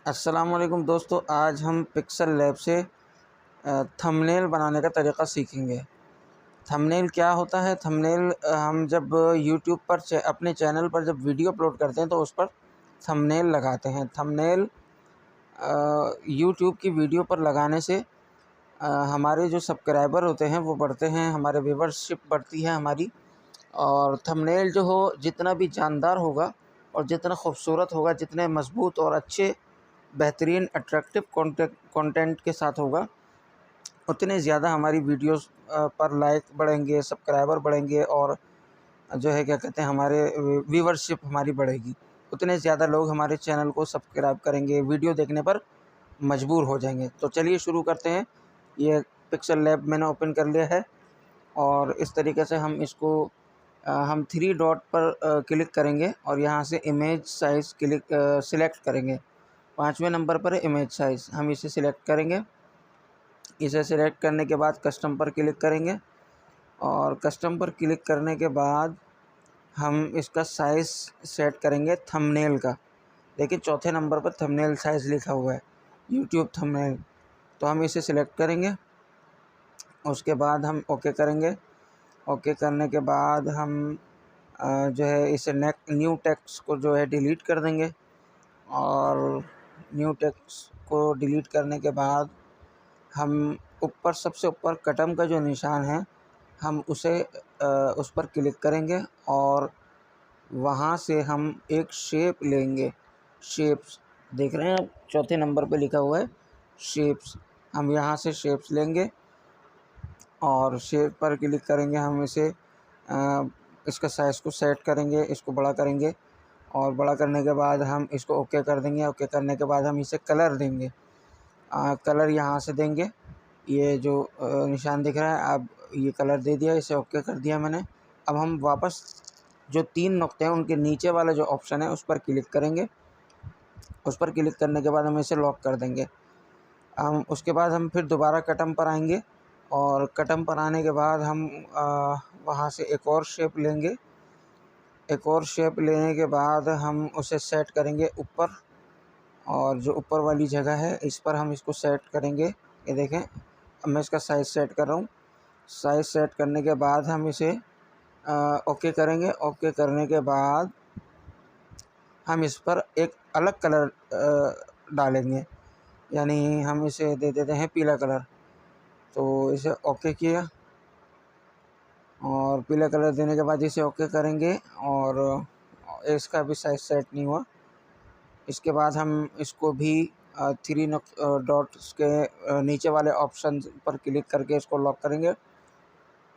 अस्सलाम वालेकुम दोस्तों, आज हम पिक्सल लैब से थंबनेल बनाने का तरीक़ा सीखेंगे। थंबनेल क्या होता है? थंबनेल हम जब यूट्यूब पर अपने चैनल पर जब वीडियो अपलोड करते हैं तो उस पर थंबनेल लगाते हैं। थंबनेल यूट्यूब की वीडियो पर लगाने से हमारे जो सब्सक्राइबर होते हैं वो बढ़ते हैं, हमारे व्यूवरशिप बढ़ती है हमारी। और थंबनेल जो हो जितना भी जानदार होगा और जितना खूबसूरत होगा, जितने मज़बूत और अच्छे बेहतरीन अट्रैक्टिव कंटेंट के साथ होगा, उतने ज़्यादा हमारी वीडियोस पर लाइक बढ़ेंगे, सब्सक्राइबर बढ़ेंगे और जो है क्या कहते हैं हमारे व्यूवरशिप हमारी बढ़ेगी। उतने ज़्यादा लोग हमारे चैनल को सब्सक्राइब करेंगे, वीडियो देखने पर मजबूर हो जाएंगे। तो चलिए शुरू करते हैं। ये पिक्सल लैब मैंने ओपन कर लिया है और इस तरीके से हम इसको हम 3 डॉट पर क्लिक करेंगे और यहाँ से इमेज साइज़ सिलेक्ट करेंगे। 5वें नंबर पर है इमेज साइज़, हम इसे सिलेक्ट करेंगे। इसे सिलेक्ट करने के बाद कस्टम पर क्लिक करेंगे और कस्टम पर क्लिक करने के बाद हम इसका साइज़ सेट करेंगे थंबनेल का। देखिए चौथे नंबर पर थंबनेल साइज़ लिखा हुआ है, यूट्यूब थंबनेल। तो हम इसे सिलेक्ट करेंगे, उसके बाद हम ओके करेंगे। ओके करने के बाद हम जो है इसे न्यू टेक्स्ट को जो है डिलीट कर देंगे और न्यू टेक्स्ट को डिलीट करने के बाद हम ऊपर सबसे ऊपर कटम का जो निशान है हम उस पर क्लिक करेंगे और वहाँ से हम एक शेप लेंगे। शेप्स देख रहे हैं आप, चौथे नंबर पे लिखा हुआ है शेप्स। हम यहाँ से शेप्स लेंगे और शेप पर क्लिक करेंगे। हम इसका साइज़ को सेट करेंगे, इसको बड़ा करेंगे और बड़ा करने के बाद हम इसको ओके कर देंगे। ओके करने के बाद हम इसे कलर देंगे। कलर यहाँ से देंगे, ये जो निशान दिख रहा है, अब ये कलर दे दिया, इसे ओके कर दिया मैंने। अब हम वापस जो 3 नुक्ते हैं उनके नीचे वाला जो ऑप्शन है उस पर क्लिक करेंगे। उस पर क्लिक करने के बाद हम इसे लॉक कर देंगे। हम उसके बाद हम फिर दोबारा कटम पर आएंगे और कटम पर आने के बाद हम वहाँ से एक और शेप लेंगे। एक और शेप लेने के बाद हम उसे सेट करेंगे ऊपर, और जो ऊपर वाली जगह है इस पर हम इसको सेट करेंगे। ये देखें, अब मैं इसका साइज़ सेट कर रहा हूँ। साइज़ सेट करने के बाद हम इसे ओके करेंगे। ओके करने के बाद हम इस पर एक अलग कलर डालेंगे, यानी हम इसे दे देते हैं पीला कलर। तो इसे ओके किया और पीला कलर देने के बाद इसे ओके करेंगे और इसका भी साइज़ सेट नहीं हुआ। इसके बाद हम इसको भी 3 डॉट्स के नीचे वाले ऑप्शन पर क्लिक करके इसको लॉक करेंगे।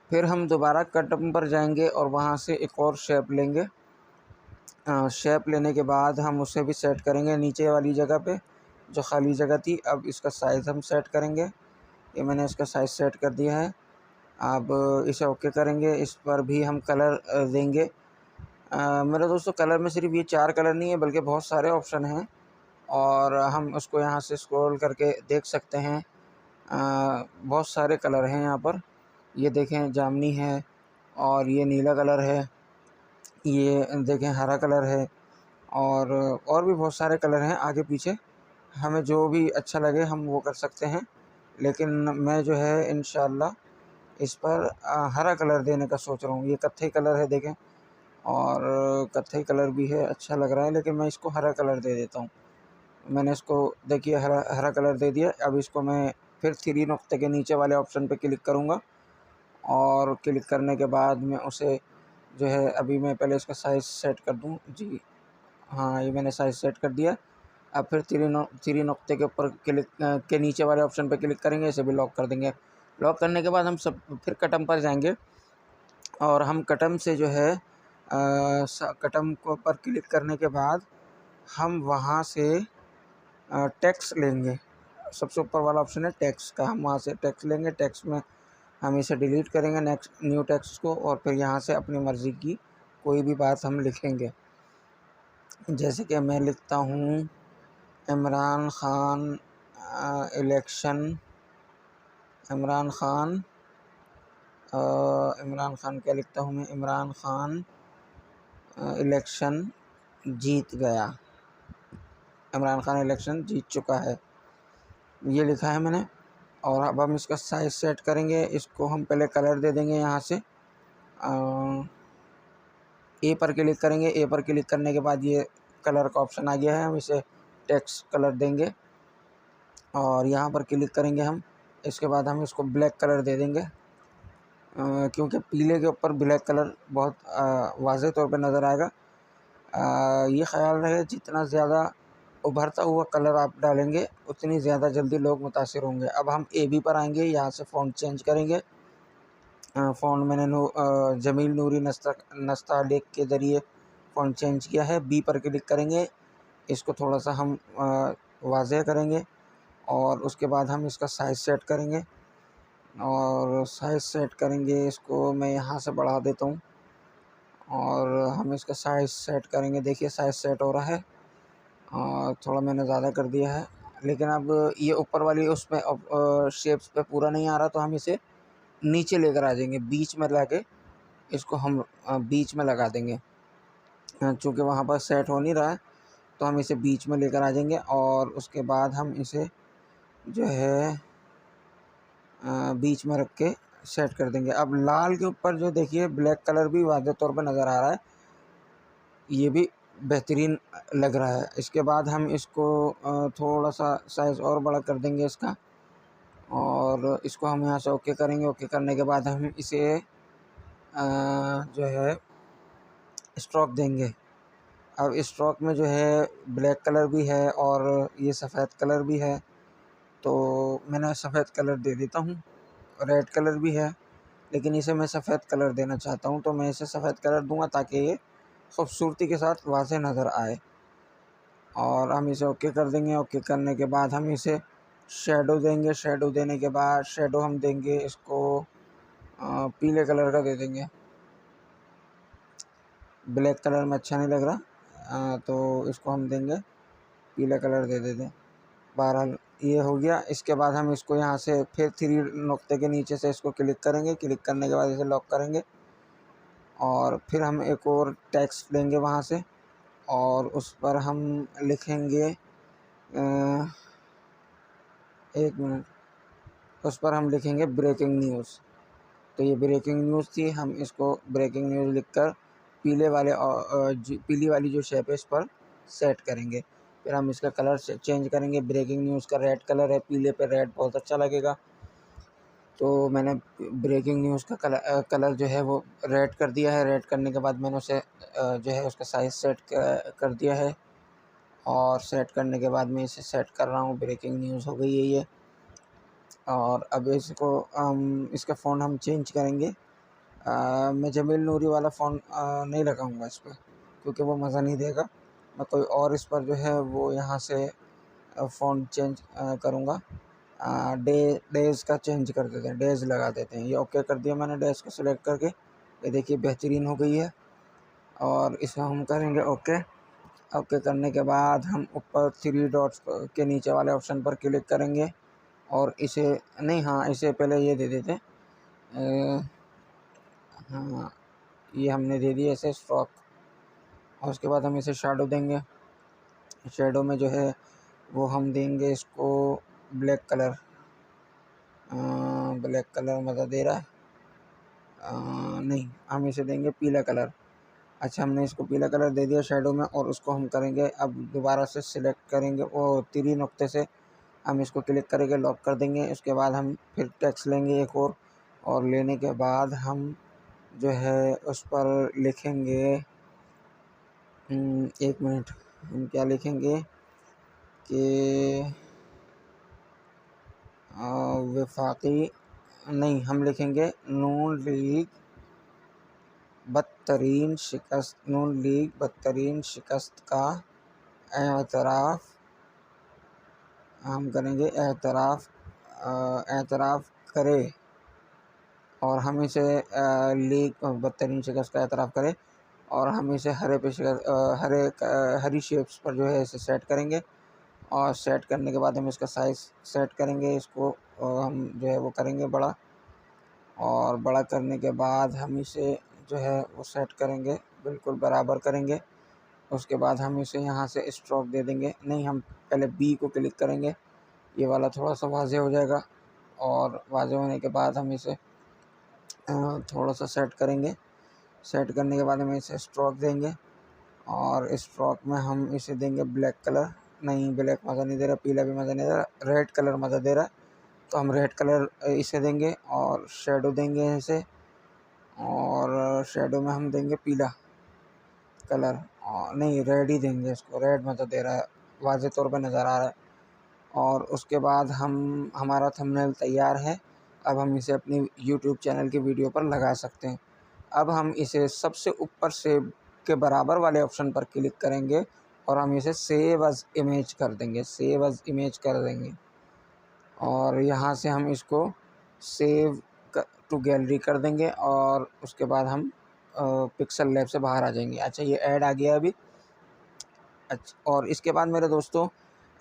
फिर हम दोबारा कटम पर जाएंगे और वहाँ से एक और शेप लेंगे। शेप लेने के बाद हम उसे भी सेट करेंगे नीचे वाली जगह पे जो खाली जगह थी। अब इसका साइज़ हम सेट करेंगे, ये मैंने इसका साइज़ सेट कर दिया है। अब इसे ओके करेंगे। इस पर भी हम कलर देंगे। मेरे दोस्तों, कलर में सिर्फ ये 4 कलर नहीं है बल्कि बहुत सारे ऑप्शन हैं और हम उसको यहाँ से स्क्रॉल करके देख सकते हैं। बहुत सारे कलर हैं यहाँ पर। ये देखें, जामनी है और ये नीला कलर है, ये देखें हरा कलर है और भी बहुत सारे कलर हैं आगे पीछे। हमें जो भी अच्छा लगे हम वो कर सकते हैं, लेकिन मैं जो है इंशाल्लाह इस पर हरा कलर देने का सोच रहा हूँ। ये कत्थई कलर है देखें, और कत्थई कलर भी है, अच्छा लग रहा है, लेकिन मैं इसको हरा कलर दे देता हूँ। मैंने इसको देखिए हरा कलर दे दिया। अब इसको मैं फिर 3 नुक्ते के नीचे वाले ऑप्शन पे क्लिक करूँगा और क्लिक करने के बाद मैं उसे जो है, अभी मैं पहले इसका साइज़ सेट कर दूँ जी। हाँ, ये मैंने साइज़ सेट कर दिया। अब फिर 3 नुक्ते के ऊपर क्लिक के नीचे वाले ऑप्शन पे क्लिक करेंगे, इसे भी लॉक कर देंगे। लॉक करने के बाद हम सब फिर कटम पर जाएंगे और हम कटम से जो है कटम को पर क्लिक करने के बाद हम वहाँ से टेक्स्ट लेंगे। सबसे ऊपर वाला ऑप्शन है टेक्स्ट का, हम वहाँ से टेक्स्ट लेंगे। टेक्स्ट में हम इसे डिलीट करेंगे न्यू टेक्स्ट को, और फिर यहाँ से अपनी मर्ज़ी की कोई भी बात हम लिखेंगे। जैसे कि मैं लिखता हूँ इमरान ख़ान इलेक्शन, इमरान ख़ान क्या लिखता हूँ मैं, इमरान ख़ान इलेक्शन जीत गया। इमरान खान इलेक्शन जीत चुका है, ये लिखा है मैंने। और अब हम इसका साइज़ सेट करेंगे। इसको हम पहले कलर दे देंगे, यहाँ से ए पर क्लिक करेंगे। ए पर क्लिक करने के बाद ये कलर का ऑप्शन आ गया है, हम इसे टेक्स्ट कलर देंगे और यहाँ पर क्लिक करेंगे हम। इसके बाद हम इसको ब्लैक कलर दे देंगे, क्योंकि पीले के ऊपर ब्लैक कलर बहुत वाज़ेह तौर पे नज़र आएगा। ये ख़्याल रहे जितना ज़्यादा उभरता हुआ कलर आप डालेंगे उतनी ज़्यादा जल्दी लोग मुतासिर होंगे। अब हम ए बी पर आएंगे, यहाँ से फ़ॉन्ट चेंज करेंगे। फ़ॉन्ट मैंने जमील नूरी नस्तालिक के ज़रिए फ़ॉन्ट चेंज किया है। बी पर क्लिक करेंगे, इसको थोड़ा सा हम वाज़ेह करेंगे और उसके बाद हम इसका साइज़ सेट करेंगे। और साइज़ सेट करेंगे, इसको मैं यहाँ से बढ़ा देता हूँ और हम इसका साइज़ सेट करेंगे। देखिए साइज़ सेट हो रहा है और थोड़ा मैंने ज़्यादा कर दिया है, लेकिन अब ये ऊपर वाली उसमें शेप्स पे पूरा नहीं आ रहा, तो हम इसे नीचे लेकर आ जाएंगे, बीच में लाके इसको हम बीच में लगा देंगे। चूँकि वहाँ पर सेट हो नहीं रहा है तो हम इसे बीच में लेकर आ जाएंगे और उसके बाद हम इसे जो है बीच में रख के सेट कर देंगे। अब लाल के ऊपर जो देखिए ब्लैक कलर भी वाज़ेह तौर पर नज़र आ रहा है, ये भी बेहतरीन लग रहा है। इसके बाद हम इसको थोड़ा सा साइज़ और बड़ा कर देंगे इसका और इसको हम यहाँ से ओके करेंगे। ओके करने के बाद हम इसे जो है स्ट्रोक देंगे। अब इस स्ट्रोक में जो है ब्लैक कलर भी है और ये सफ़ेद कलर भी है, तो मैंने सफ़ेद कलर दे देता हूँ। रेड कलर भी है, लेकिन इसे मैं सफ़ेद कलर देना चाहता हूँ, तो मैं इसे सफ़ेद कलर दूंगा ताकि ये खूबसूरती के साथ वाज़ेह नज़र आए। और हम इसे ओके कर देंगे। ओके करने के बाद हम इसे शेडो देंगे। शेडो देने के बाद शेडो हम देंगे इसको पीले कलर का दे देंगे, ब्लैक कलर में अच्छा नहीं लग रहा, तो इसको हम देंगे पीला कलर दे देते। बहरहाल ये हो गया। इसके बाद हम इसको यहाँ से फिर 3 नुक्ते के नीचे से इसको क्लिक करेंगे। क्लिक करने के बाद इसे लॉक करेंगे और फिर हम एक और टेक्स्ट लेंगे वहाँ से और उस पर हम लिखेंगे एक मिनट, उस पर हम लिखेंगे ब्रेकिंग न्यूज़। तो ये ब्रेकिंग न्यूज़ थी, हम इसको ब्रेकिंग न्यूज़ लिखकर पीली वाली जो शेप है इस पर सेट करेंगे। फिर हम इसका कलर चेंज करेंगे। ब्रेकिंग न्यूज़ का रेड कलर है, पीले पे रेड बहुत अच्छा लगेगा, तो मैंने ब्रेकिंग न्यूज़ का कलर जो है वो रेड कर दिया है। रेड करने के बाद मैंने उसे जो है उसका साइज़ सेट कर दिया है और सेट करने के बाद मैं इसे सेट कर रहा हूँ। ब्रेकिंग न्यूज़ हो गई है ये। और अब इसको इसका फ़ॉन्ट हम चेंज करेंगे। मैं जमील नूरी वाला फ़ॉन्ट नहीं लगाऊंगा इस पर, क्योंकि वो मज़ा नहीं देगा। मैं कोई और इस पर जो है वो यहाँ से फ़ॉन्ट चेंज करूँगा। डेज़ का चेंज कर देते हैं, डेज़ लगा देते हैं। ये ओके कर दिया मैंने डेज़ को सिलेक्ट करके। ये देखिए बेहतरीन हो गई है और इसे हम करेंगे ओके। ओके करने के बाद हम ऊपर 3 डॉट्स के नीचे वाले ऑप्शन पर क्लिक करेंगे और इसे नहीं, हाँ इसे पहले ये दे देते हैं। हाँ, ये हमने दे दिया इसे स्ट्रोक और उसके बाद हम इसे शैडो देंगे। शैडो में जो है वो हम देंगे इसको ब्लैक कलर। ब्लैक कलर मज़ा दे रहा है, नहीं हम इसे देंगे पीला कलर। अच्छा, हमने इसको पीला कलर दे दिया शैडो में और उसको हम करेंगे अब दोबारा से सिलेक्ट करेंगे, वो 3 नुक्ते से हम इसको क्लिक करेंगे, लॉक कर देंगे। उसके बाद हम फिर टेक्स्ट लेंगे एक और लेने के बाद हम जो है उस पर लिखेंगे एक मिनट, हम क्या लिखेंगे कि वफाकी नहीं, हम लिखेंगे नून लीग बदतरीन शिकस्त का एतराफ़ हम करेंगे। एतराफ़ करे और हम इसे लीग बदतरीन शिकस्त का एतराफ़ करे और हम इसे हरी शेप्स पर जो है इसे सेट करेंगे। और सेट करने के बाद हम इसका साइज़ सेट करेंगे। इसको हम जो है वो करेंगे बड़ा, और बड़ा करने के बाद हम इसे जो है वो सेट करेंगे, बिल्कुल बराबर करेंगे। उसके बाद हम इसे यहाँ से स्ट्रोक दे देंगे। नहीं, हम पहले बी को क्लिक करेंगे, ये वाला थोड़ा सा वाज़ेह हो जाएगा। और वाज़ेह होने के बाद हम इसे थोड़ा सा सेट करेंगे। सेट करने के बाद हम इसे स्ट्रोक देंगे और स्ट्रोक में हम इसे देंगे ब्लैक कलर। नहीं, ब्लैक मज़ा नहीं दे रहा, पीला भी मज़ा नहीं दे रहा, रेड कलर मज़ा दे रहा है, तो हम रेड कलर इसे देंगे। और शेडो देंगे इसे, और शेडो में हम देंगे पीला कलर। और नहीं, रेड ही देंगे इसको, रेड मज़ा दे रहा है, वाज़ेह तौर पे नज़र आ रहा है। और उसके बाद हमारा थंबनेल तैयार है। अब हम इसे अपनी यूट्यूब चैनल की वीडियो पर लगा सकते हैं। अब हम इसे सबसे ऊपर सेव के बराबर वाले ऑप्शन पर क्लिक करेंगे और हम इसे सेव एज़ इमेज कर देंगे, सेव एज़ इमेज कर देंगे। और यहाँ से हम इसको सेव टू गैलरी कर देंगे और उसके बाद हम पिक्सल लैब से बाहर आ जाएंगे। अच्छा, ये ऐड आ गया अभी। अच्छा, और इसके बाद मेरे दोस्तों,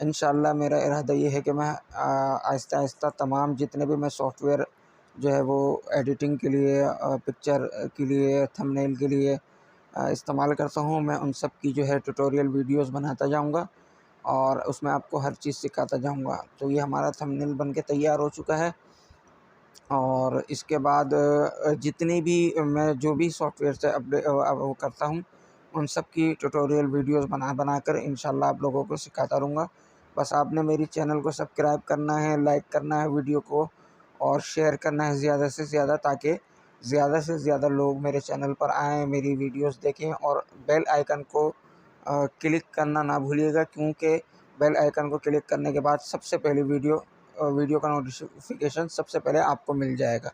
इंशाल्लाह मेरा इरादा ये है कि मैं आहिस्ता आहिस्ता तमाम जितने भी मैं सॉफ्टवेयर जो है वो एडिटिंग के लिए, पिक्चर के लिए, थंबनेल के लिए इस्तेमाल करता हूँ, मैं उन सब की जो है ट्यूटोरियल वीडियोस बनाता जाऊँगा और उसमें आपको हर चीज़ सिखाता जाऊँगा। तो ये हमारा थंबनेल बन के तैयार हो चुका है। और इसके बाद जितनी भी मैं जो भी सॉफ्टवेयर से वो करता हूँ, उन सब की ट्यूटोरियल वीडियोस बना कर इंशाल्लाह आप लोगों को सिखाता रहूँगा। बस आपने मेरी चैनल को सब्सक्राइब करना है, लाइक करना है वीडियो को और शेयर करना है ज़्यादा से ज़्यादा, ताकि ज़्यादा से ज़्यादा लोग मेरे चैनल पर आएँ, मेरी वीडियोस देखें। और बेल आइकन को क्लिक करना ना भूलिएगा, क्योंकि बेल आइकन को क्लिक करने के बाद सबसे पहले वीडियो का नोटिफिकेशन सबसे पहले आपको मिल जाएगा।